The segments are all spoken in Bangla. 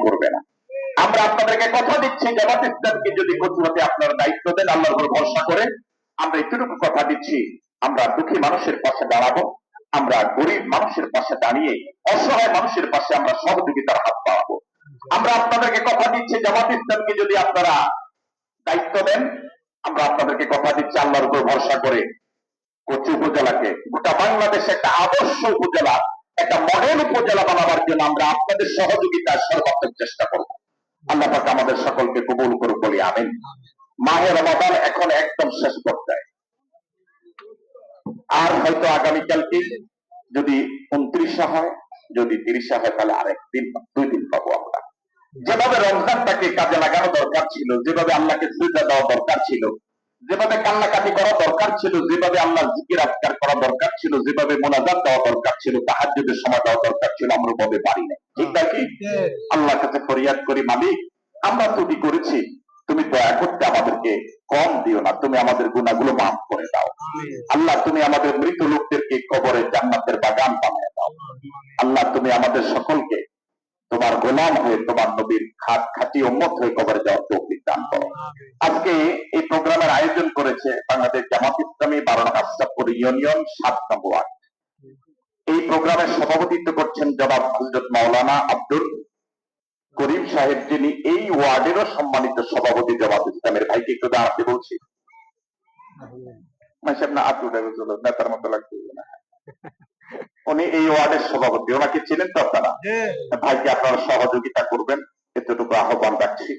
করবে না। আমরা আপনাদেরকে কথা দিচ্ছি, জামাত ইসলামকে যদি কচুয়াতে আপনারা দায়িত্ব দেন আল্লাহর উপর ভরসা করে, আমরা এতটুকু কথা দিচ্ছি, আমরা দুঃখী মানুষের পাশে দাঁড়াবো, আমরা গরিব মানুষের পাশে দাঁড়িয়ে অসহায় মানুষের পাশে আমরা সহযোগিতার হাত বাড়াবো। আমরা আপনাদেরকে কথা দিচ্ছি, জামাত ইসলামকে যদি আপনারা দায়িত্ব দেন, আমরা আপনাদেরকে কথা দিচ্ছি আল্লাহর উপর ভরসা করে কচু উপজেলাকে গোটা বাংলাদেশে একটা আদর্শ উপজেলা, একটা মডেল উপজেলা বানাবার জন্য আমরা আপনাদের সহযোগিতার সর্বাত্মক চেষ্টা করব। আল্লাহ পাক আমাদের সকলকে কবুল করুন বলি আমিন। মাহে রমাদান এখন একদম শেষ পর্যায়ে, আর হয়তো আগামীকালকে যদি 29 হয়, যদি 30 হয়, তাহলে আরেকদিন 2 দিন পাবো আমরা। যেভাবে রমজানটাকে কাজে লাগানো দরকার ছিল, যেভাবে আল্লাহকে সিজদা দেওয়া দরকার ছিল, যেভাবে কান্নাকাটি করা দরকার ছিল, যেভাবে আল্লাহর জিকির আজকার করা দরকার ছিল, যেভাবে মোনাজাত দেওয়া দরকার ছিল, তাহাজ্জুদের সময় দেওয়া দরকার ছিল, আমরা ওভাবে পারি না। ঠিক নাকি? আল্লাহর কাছে ফরিয়াদ করি, মালিক আমরা ত্রুটি করেছি, তুমি দয়া করতে আমাদেরকে কম দিও না, তুমি আমাদের গুনাহগুলো মাফ করে দাও। আল্লাহ তুমি আমাদের মৃত লোকদেরকে কবরে জান্নাতের বাগান বানিয়ে দাও। আল্লাহ তুমি আমাদের সকলকে তোমার গোলাম হয়ে, তোমার নবীর খাঁটি উম্মত হয়ে কবরে যাওয়ার তৌফিক দান করো। আজকে এই প্রোগ্রামের আয়োজন করেছে বাংলাদেশ জামাত ইসলামী 12 নং আশরাফপুর ইউনিয়ন 7 নং ওয়ার্ড। এই প্রোগ্রামের সভাপতিত্ব করছেন জনাব হযরত মাওলানা আব্দুল করিম সাহেব, যিনি এই ওয়ার্ডেরও সম্মানিত সভাপতি জামাত ইসলামের। ভাইকে একটু দাঁড়াতে বলছি। নেতার মতো লাগছে না, উনি এই ওয়ার্ডের সভাপতি, ওনাকে চিনেন তো আপনারা? ভাইকে আপনারা সহযোগিতা করবেন, এতটুকু আহ্বান রাখছি।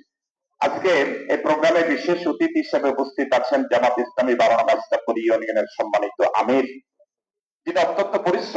আজকে এই প্রোগ্রামে বিশেষ অতিথি হিসেবে উপস্থিত আছেন জামাত ইসলামী 12 নং আশরাফপুর ইউনিয়নের সম্মানিত আমির, যিনি অত্যন্ত পরিশ্রম